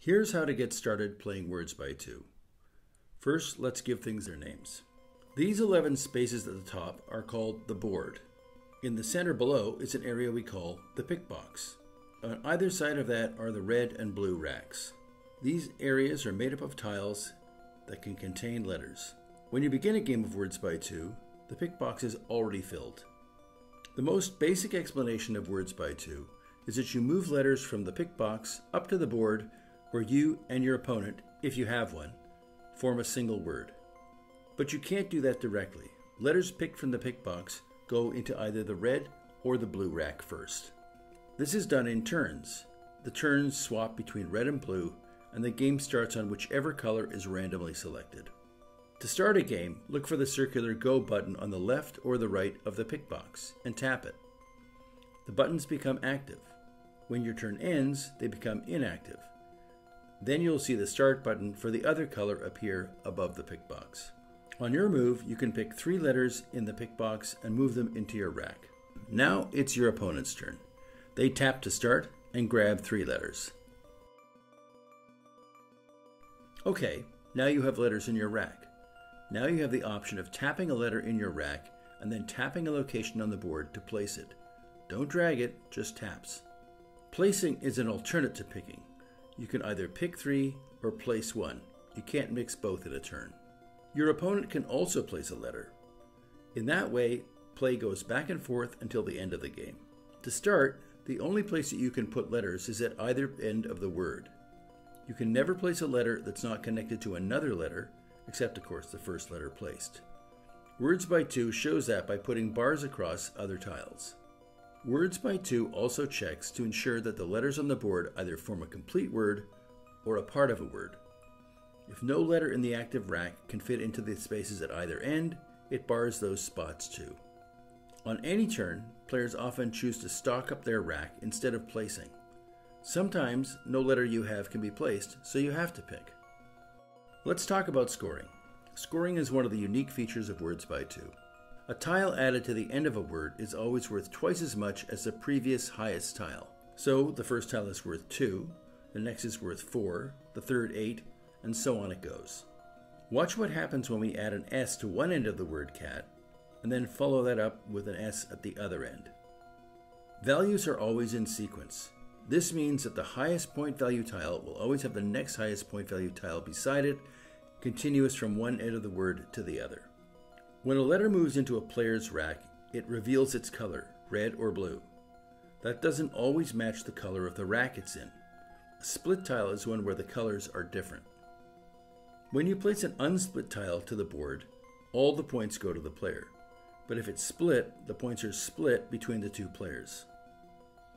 Here's how to get started playing WordsBy2. First, let's give things their names. These 11 spaces at the top are called the board. In the center below is an area we call the pick box. On either side of that are the red and blue racks. These areas are made up of tiles that can contain letters. When you begin a game of WordsBy2, the pick box is already filled. The most basic explanation of WordsBy2 is that you move letters from the pick box up to the board where you and your opponent, if you have one, form a single word. But you can't do that directly. Letters picked from the pick box go into either the red or the blue rack first. This is done in turns. The turns swap between red and blue, and the game starts on whichever color is randomly selected. To start a game, look for the circular Go button on the left or the right of the pick box and tap it. The buttons become active. When your turn ends, they become inactive. Then you'll see the Start button for the other color appear above the pick box. On your move, you can pick 3 letters in the pick box and move them into your rack. Now it's your opponent's turn. They tap to start and grab 3 letters. Okay, now you have letters in your rack. Now you have the option of tapping a letter in your rack and then tapping a location on the board to place it. Don't drag it, just taps. Placing is an alternate to picking. You can either pick 3 or place 1. You can't mix both in a turn. Your opponent can also place a letter. In that way, play goes back and forth until the end of the game. To start, the only place that you can put letters is at either end of the word. You can never place a letter that's not connected to another letter, except of course the first letter placed. WordsBy2 shows that by putting bars across other tiles. WordsBy2 also checks to ensure that the letters on the board either form a complete word or a part of a word. If no letter in the active rack can fit into the spaces at either end, it bars those spots too. On any turn, players often choose to stock up their rack instead of placing. Sometimes no letter you have can be placed, so you have to pick. Let's talk about scoring. Scoring is one of the unique features of WordsBy2. A tile added to the end of a word is always worth twice as much as the previous highest tile. So the first tile is worth 2, the next is worth 4, the third 8, and so on it goes. Watch what happens when we add an S to one end of the word cat, and then follow that up with an S at the other end. Values are always in sequence. This means that the highest point value tile will always have the next highest point value tile beside it, continuous from one end of the word to the other. When a letter moves into a player's rack, it reveals its color, red or blue. That doesn't always match the color of the rack it's in. A split tile is one where the colors are different. When you place an unsplit tile to the board, all the points go to the player. But if it's split, the points are split between the 2 players.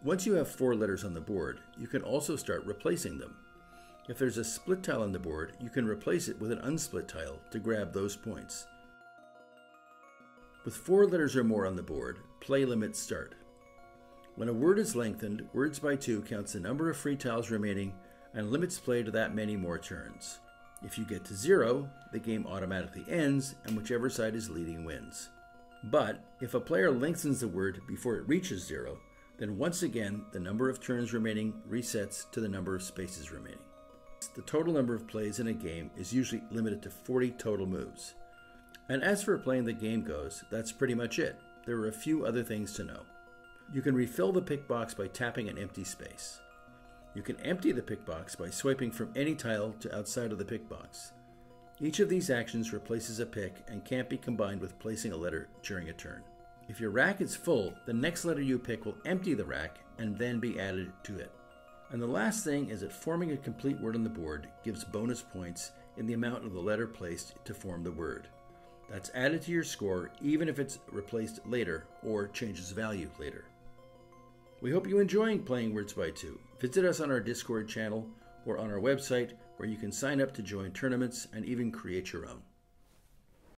Once you have 4 letters on the board, you can also start replacing them. If there's a split tile on the board, you can replace it with an unsplit tile to grab those points. With 4 letters or more on the board, play limits start. When a word is lengthened, WordsBy2 counts the number of free tiles remaining and limits play to that many more turns. If you get to 0, the game automatically ends and whichever side is leading wins. But if a player lengthens the word before it reaches 0, then once again the number of turns remaining resets to the number of spaces remaining. The total number of plays in a game is usually limited to 40 total moves. And as for playing the game goes, that's pretty much it. There are a few other things to know. You can refill the pick box by tapping an empty space. You can empty the pick box by swiping from any tile to outside of the pick box. Each of these actions replaces a pick and can't be combined with placing a letter during a turn. If your rack is full, the next letter you pick will empty the rack and then be added to it. And the last thing is that forming a complete word on the board gives bonus points in the amount of the letter placed to form the word. That's added to your score even if it's replaced later or changes value later. We hope you're enjoying playing WordsBy2. Visit us on our Discord channel or on our website where you can sign up to join tournaments and even create your own.